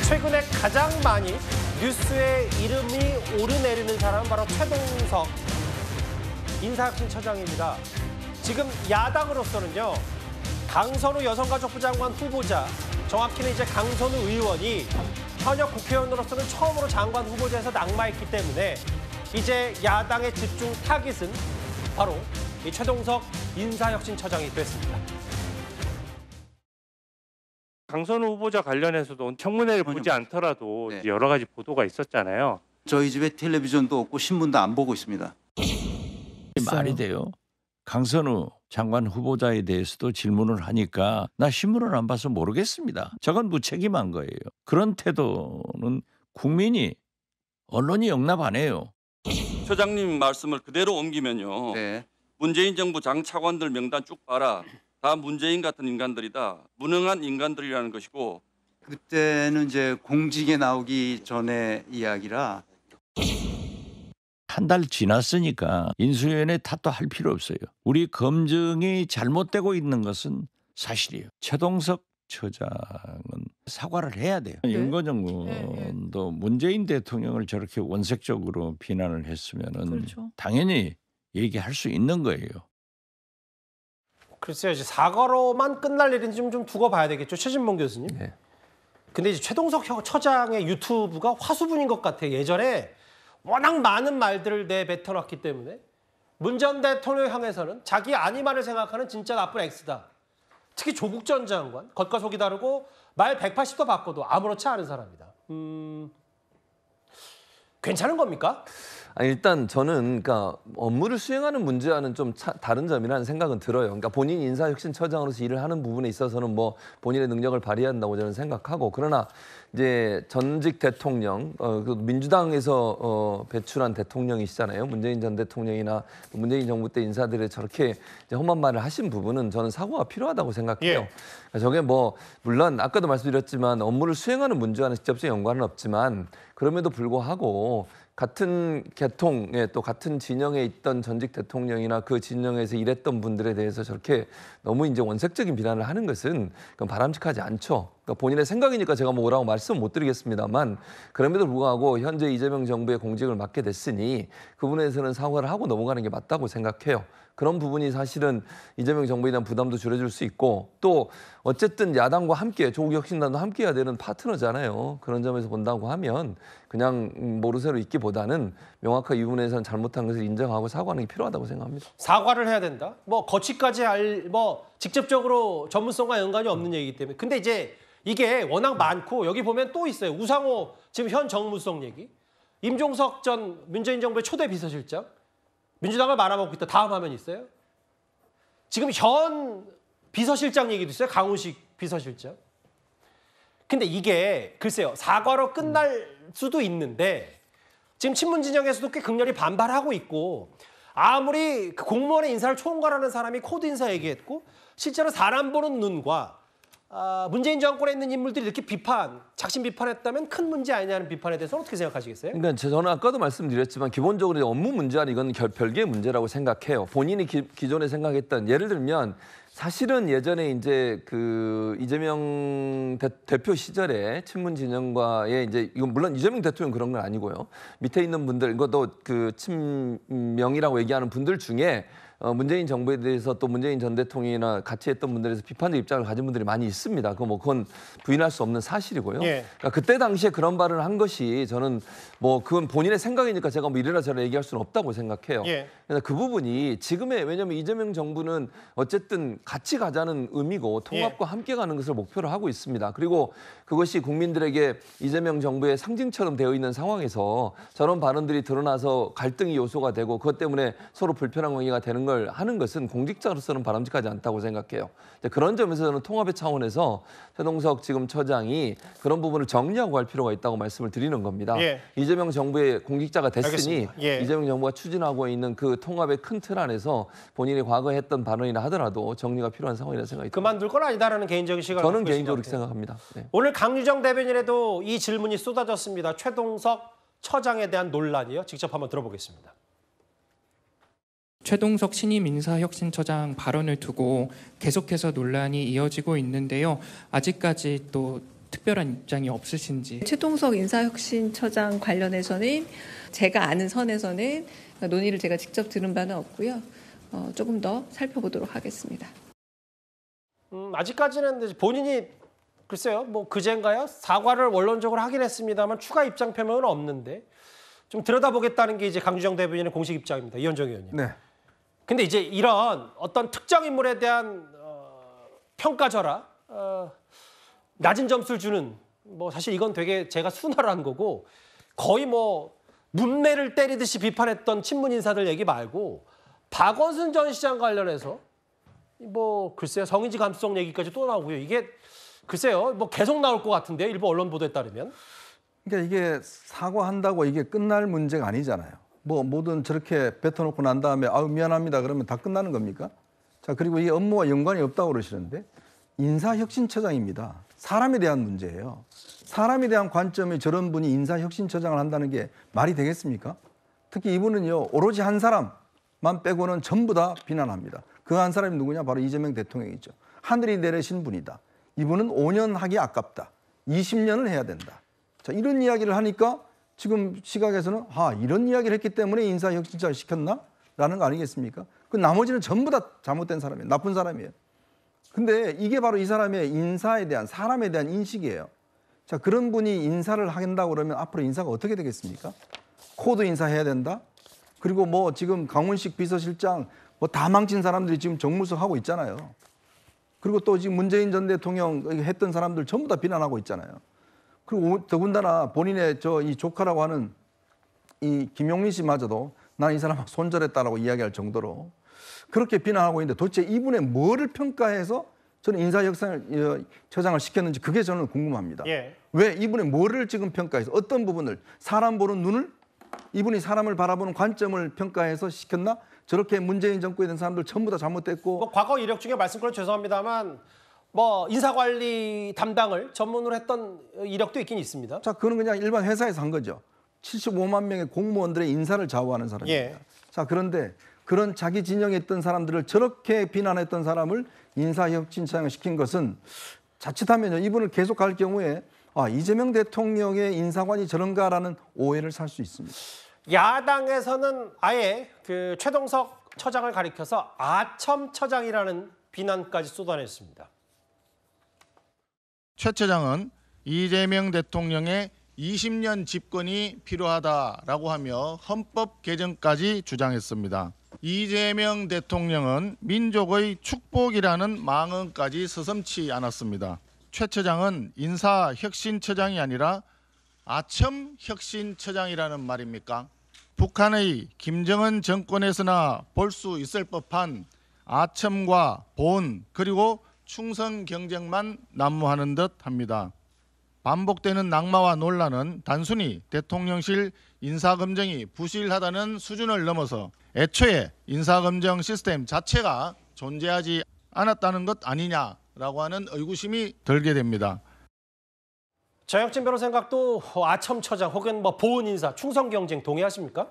최근에 가장 많이 뉴스에 이름이 오르내리는 사람은 바로 최동석 인사혁신처장입니다. 지금 야당으로서는요, 강선우 여성가족부 장관 후보자, 정확히는 이제 강선우 의원이 현역 국회의원으로서는 처음으로 장관 후보자에서 낙마했기 때문에 이제 야당의 집중 타깃은 바로 이 최동석 인사혁신처장이 됐습니다. 강선우 후보자 관련해서도 청문회를 보지 않더라도 네. 여러 가지 보도가 있었잖아요. 저희 집에 텔레비전도 없고 신문도 안 보고 있습니다. 말이 돼요? 강선우 장관 후보자에 대해서도 질문을 하니까 나 신문을 안 봐서 모르겠습니다. 저건 무책임한 거예요. 그런 태도는 국민이, 언론이 용납 안 해요. 처장님 말씀을 그대로 옮기면요. 네. 문재인 정부 장 차관들 명단 쭉 봐라. 다 문재인 같은 인간들이다. 무능한 인간들이라는 것이고. 그때는 이제 공직에 나오기 전에 이야기라. 한 달 지났으니까 인수위원회 탓도 할 필요 없어요. 우리 검증이 잘못되고 있는 것은 사실이에요. 최동석 처장은 사과를 해야 돼요. 윤건영 의원도 문재인 대통령을 저렇게 원색적으로 비난을 했으면은 당연히 얘기할 수 있는 거예요. 글쎄요, 이제 사과로만 끝날 일인지 좀 두고 봐야 되겠죠, 최진봉 교수님. 네. 근데 이제 최동석 처장의 유튜브가 화수분인 것 같아요. 예전에 워낙 많은 말들을 내뱉어놨기 때문에 문 전 대통령 향해서는 자기 아니말을 생각하는 진짜 나쁜 X다. 특히 조국 전 장관, 겉과 속이 다르고 말 180도 바꿔도 아무렇지 않은 사람이다. 괜찮은 겁니까? 아니, 일단 저는 그러니까 업무를 수행하는 문제와는 좀 다른 점이라는 생각은 들어요. 그러니까 본인 인사혁신처장으로서 일을 하는 부분에 있어서는 뭐 본인의 능력을 발휘한다고 저는 생각하고, 그러나 이제 전직 대통령, 그 민주당에서 배출한 대통령이시잖아요. 문재인 전 대통령이나 문재인 정부 때 인사들이 저렇게 이제 험한 말을 하신 부분은 저는 사과가 필요하다고 생각해요. 예. 그러니까 저게 뭐 물론 아까도 말씀드렸지만 업무를 수행하는 문제와는 직접적 연관은 없지만, 그럼에도 불구하고 같은 계통에 또 같은 진영에 있던 전직 대통령이나 그 진영에서 일했던 분들에 대해서 저렇게 너무 이제 원색적인 비난을 하는 것은 그건 바람직하지 않죠. 그러니까 본인의 생각이니까 제가 뭐라고 말씀 못 드리겠습니다만, 그럼에도 불구하고 현재 이재명 정부의 공직을 맡게 됐으니 그 부분에서는 사과를 하고 넘어가는 게 맞다고 생각해요. 그런 부분이 사실은 이재명 정부에 대한 부담도 줄여줄 수 있고, 또 어쨌든 야당과 함께, 조국 혁신단도 함께 해야 되는 파트너잖아요. 그런 점에서 본다고 하면 그냥 모르쇠로 있기보다는 명확하게 이 부분에서는 잘못한 것을 인정하고 사과하는 게 필요하다고 생각합니다. 사과를 해야 된다? 뭐 거치까지 직접적으로 전문성과 연관이 없는 얘기이기 때문에. 근데 이제 이게 워낙 많고, 여기 보면 또 있어요. 우상호 지금 현 정무수석 얘기, 임종석 전 문재인 정부의 초대 비서실장, 민주당을 말아먹고 있다. 다음 화면 있어요. 지금 현 비서실장 얘기도 있어요. 강훈식 비서실장. 근데 이게 글쎄요, 사과로 끝날 수도 있는데 지금 친문 진영에서도 꽤 극렬히 반발하고 있고, 아무리 그 공무원의 인사를 총괄하는 사람이 코드 인사 얘기했고, 실제로 사람 보는 눈과 문재인 정권에 있는 인물들이 이렇게 작심 비판했다면 큰 문제 아니냐는 비판에 대해서 어떻게 생각하시겠어요? 그러니까 저는 아까도 말씀드렸지만 기본적으로 업무 문제와 이건 별개의 문제라고 생각해요. 본인이 기존에 생각했던, 예를 들면 사실은 예전에 이제 그 이재명 대표 시절에 친문 진영과의 이제, 이건 물론 이재명 대통령 그런 건 아니고요. 밑에 있는 분들, 이것도 그 친명이라고 얘기하는 분들 중에 문재인 정부에 대해서 또 문재인 전 대통령이나 같이 했던 분들에서 비판적 입장을 가진 분들이 많이 있습니다. 그건 부인할 수 없는 사실이고요. 예. 그러니까 그때 당시에 그런 발언을 한 것이 저는 뭐 그건 본인의 생각이니까 제가 뭐 이래라 저래라 얘기할 수는 없다고 생각해요. 예. 그래서 그 부분이 왜냐하면 이재명 정부는 어쨌든 같이 가자는 의미고 통합과 함께 가는 것을 목표로 하고 있습니다. 그리고 그것이 국민들에게 이재명 정부의 상징처럼 되어 있는 상황에서 저런 발언들이 드러나서 갈등이 요소가 되고 그것 때문에 서로 불편한 관계가 되는 걸 하는 것은 공직자로서는 바람직하지 않다고 생각해요. 그런 점에서 저는 통합의 차원에서 최동석 지금 처장이 그런 부분을 정리하고 갈 필요가 있다고 말씀을 드리는 겁니다. 예. 이재명 정부의 공직자가 됐으니 예. 이재명 정부가 추진하고 있는 그 통합의 큰 틀 안에서 본인이 과거에 했던 발언이나 하더라도 정리가 필요한 상황이라는 생각이 듭니다. 그만둘 건 아니다라는 개인적인 시각을 저는 갖고 개인적으로 있는 그렇게 것 같아요. 생각합니다. 네. 오늘 강유정 대변인에도 이 질문이 쏟아졌습니다. 최동석 처장에 대한 논란이요. 직접 한번 들어보겠습니다. 최동석 신임 인사혁신처장 발언을 두고 계속해서 논란이 이어지고 있는데요. 아직까지 또 특별한 입장이 없으신지. 최동석 인사혁신처장 관련해서는 제가 아는 선에서는 논의를 제가 직접 들은 바는 없고요. 조금 더 살펴보도록 하겠습니다. 아직까지는 본인이 글쎄요, 뭐 그젠가요? 사과를 원론적으로 하긴 했습니다만 추가 입장 표명은 없는데 좀 들여다보겠다는 게 이제 강주정 대변인의 공식 입장입니다. 이현정 의원님. 네. 근데 이제 이런 어떤 특정 인물에 대한 평가절하, 낮은 점수를 주는 뭐 사실 이건 되게 제가 순화한 거고 거의 뭐 문매를 때리듯이 비판했던 친문 인사들 얘기 말고 박원순 전 시장 관련해서 뭐 글쎄요 성인지 감수성 얘기까지 또 나오고요. 이게 글쎄요 뭐 계속 나올 것 같은데요. 일부 언론 보도에 따르면. 그러니까 이게 사과한다고 이게 끝날 문제가 아니잖아요. 뭐 뭐든 저렇게 뱉어놓고 난 다음에 아유 미안합니다 그러면 다 끝나는 겁니까? 자 그리고 이 업무와 연관이 없다고 그러시는데 인사혁신처장입니다. 사람에 대한 문제예요. 사람에 대한 관점에 저런 분이 인사혁신처장을 한다는 게 말이 되겠습니까? 특히 이분은요 오로지 한 사람만 빼고는 전부 다 비난합니다. 그 한 사람이 누구냐? 바로 이재명 대통령이죠. 하늘이 내리신 분이다. 이분은 5년 하기 아깝다. 20년을 해야 된다. 자 이런 이야기를 하니까 지금 시각에서는 이런 이야기를 했기 때문에 인사혁신처를 시켰나? 라는 거 아니겠습니까? 그 나머지는 전부 다 잘못된 사람이에요. 나쁜 사람이에요. 근데 이게 바로 이 사람의 인사에 대한 사람에 대한 인식이에요. 자 그런 분이 인사를 한다고 그러면 앞으로 인사가 어떻게 되겠습니까? 코드 인사해야 된다. 그리고 뭐 지금 강훈식 비서실장 뭐 다 망친 사람들이 지금 정무석 하고 있잖아요. 그리고 또 지금 문재인 전 대통령 했던 사람들 전부 다 비난하고 있잖아요. 그리고 더군다나 본인의 이 조카라고 하는 이 김용민 씨마저도 난 이 사람하고 손절했다라고 이야기할 정도로 그렇게 비난하고 있는데 도대체 이분의 뭐를 평가해서 저는 인사혁신처장을 시켰는지 그게 저는 궁금합니다. 예. 왜 이분의 뭐를 지금 평가해서 어떤 부분을 사람 보는 눈을 이분이 사람을 바라보는 관점을 평가해서 시켰나? 저렇게 문재인 정권에 있는 사람들 전부 다 잘못됐고 뭐 과거 이력 중에 말씀드려 죄송합니다만 뭐 인사관리 담당을 전문으로 했던 이력도 있긴 있습니다. 자, 그거는 그냥 일반 회사에서 한 거죠. 75만 명의 공무원들의 인사를 좌우하는 사람입니다. 예. 자, 그런데 그런 자기 진영에 있던 사람들을 저렇게 비난했던 사람을 인사혁신처장을 시킨 것은 자칫하면요 이분을 계속 갈 경우에 이재명 대통령의 인사관이 저런가라는 오해를 살 수 있습니다. 야당에서는 아예 그 최동석 처장을 가리켜서 아첨 처장이라는 비난까지 쏟아냈습니다. 최 처장은 이재명 대통령의 20년 집권이 필요하다라고 하며 헌법 개정까지 주장했습니다. 이재명 대통령은 민족의 축복이라는 망언까지 서슴지 않았습니다. 최 처장은 인사혁신처장이 아니라 아첨혁신처장이라는 말입니까? 북한의 김정은 정권에서나 볼 수 있을 법한 아첨과 보온 그리고 충성 경쟁만 난무하는 듯 합니다. 반복되는 낙마와 논란은 단순히 대통령실 인사검증이 부실하다는 수준을 넘어서 애초에 인사검증 시스템 자체가 존재하지 않았다는 것 아니냐라고 하는 의구심이 들게 됩니다. 정혁진 변호사 생각도 아첨 처장 혹은 뭐 보훈 인사, 충성 경쟁 동의하십니까?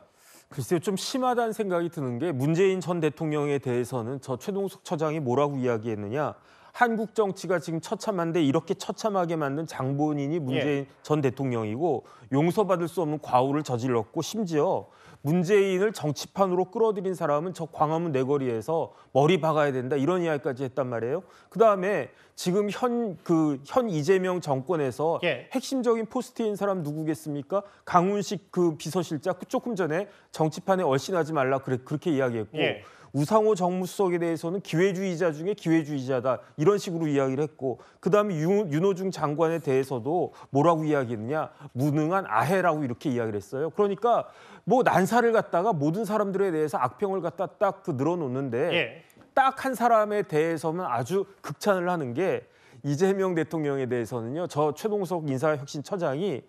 글쎄요, 좀 심하다는 생각이 드는 게 문재인 전 대통령에 대해서는 저 최동석 처장이 뭐라고 이야기했느냐. 한국 정치가 지금 처참한데 이렇게 처참하게 만든 장본인이 문재인 전 대통령이고 용서받을 수 없는 과오를 저질렀고 심지어 문재인을 정치판으로 끌어들인 사람은 저 광화문 내거리에서 머리 박아야 된다 이런 이야기까지 했단 말이에요. 그다음에 지금 현 이재명 정권에서 핵심적인 포스트인 사람 누구겠습니까? 강훈식 그 비서실장 조금 전에 정치판에 얼씬하지 말라 그렇게 이야기했고 우상호 정무수석에 대해서는 기회주의자 중에 기회주의자다 이런 식으로 이야기를 했고 그다음에 윤호중 장관에 대해서도 뭐라고 이야기했느냐 무능한 아해라고 이렇게 이야기를 했어요. 그러니까 뭐 난사를 갖다가 모든 사람들에 대해서 악평을 갖다 딱 늘어놓는데 딱 한 사람에 대해서는 아주 극찬을 하는 게 이재명 대통령에 대해서는요. 저 최동석 인사혁신처장이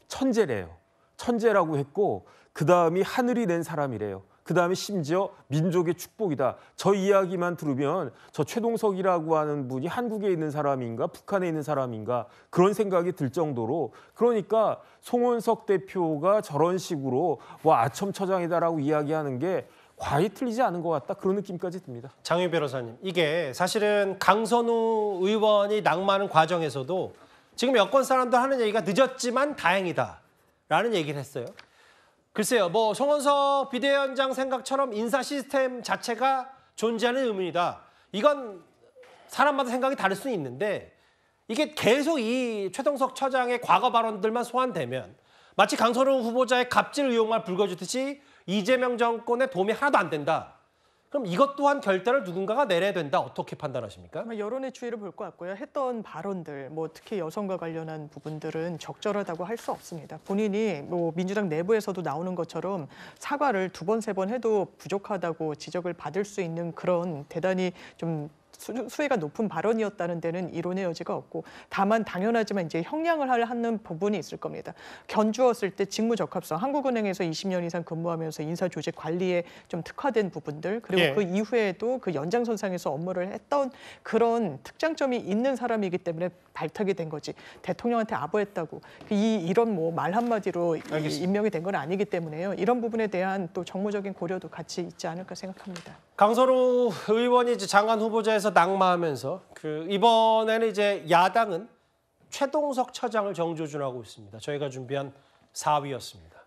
천재래요. 천재라고 했고 그다음이 하늘이 낸 사람이래요. 그다음에 심지어 민족의 축복이다. 저 이야기만 들으면 저 최동석이라고 하는 분이 한국에 있는 사람인가 북한에 있는 사람인가 그런 생각이 들 정도로 그러니까 송원석 대표가 저런 식으로 아첨 처장이다라고 이야기하는 게 과히 틀리지 않은 것 같다. 그런 느낌까지 듭니다. 장윤 변호사님, 이게 사실은 강선우 의원이 낙마하는 과정에서도 지금 여권 사람들 하는 얘기가 늦었지만 다행이다라는 얘기를 했어요. 글쎄요, 뭐 송원석 비대위원장 생각처럼 인사 시스템 자체가 존재하는 의문이다. 이건 사람마다 생각이 다를 수는 있는데 이게 계속 이 최동석 처장의 과거 발언들만 소환되면 마치 강선우 후보자의 갑질 의혹만 불거지듯이 이재명 정권에 도움이 하나도 안 된다. 그럼 이것 또한 결단을 누군가가 내려야 된다. 어떻게 판단하십니까? 여론의 추이를 볼 것 같고요. 했던 발언들, 뭐 특히 여성과 관련한 부분들은 적절하다고 할 수 없습니다. 본인이 뭐 민주당 내부에서도 나오는 것처럼 사과를 2번, 3번 해도 부족하다고 지적을 받을 수 있는 그런 대단히 좀 수위가 높은 발언이었다는 데는 이론의 여지가 없고 다만 당연하지만 이제 형량을 하는 부분이 있을 겁니다. 견주었을 때 직무적합성, 한국은행에서 20년 이상 근무하면서 인사조직 관리에 좀 특화된 부분들 그리고 예. 그 이후에도 그 연장선상에서 업무를 했던 그런 특장점이 있는 사람이기 때문에 발탁이 된 거지 대통령한테 아부했다고 이런 뭐 말 한마디로 임명이 된 건 아니기 때문에요. 이런 부분에 대한 또 정무적인 고려도 같이 있지 않을까 생각합니다. 강선우 의원이 이제 장관 후보자에서 낙마하면서 이번에는 이제 야당은 최동석 처장을 정조준하고 있습니다. 저희가 준비한 4위였습니다.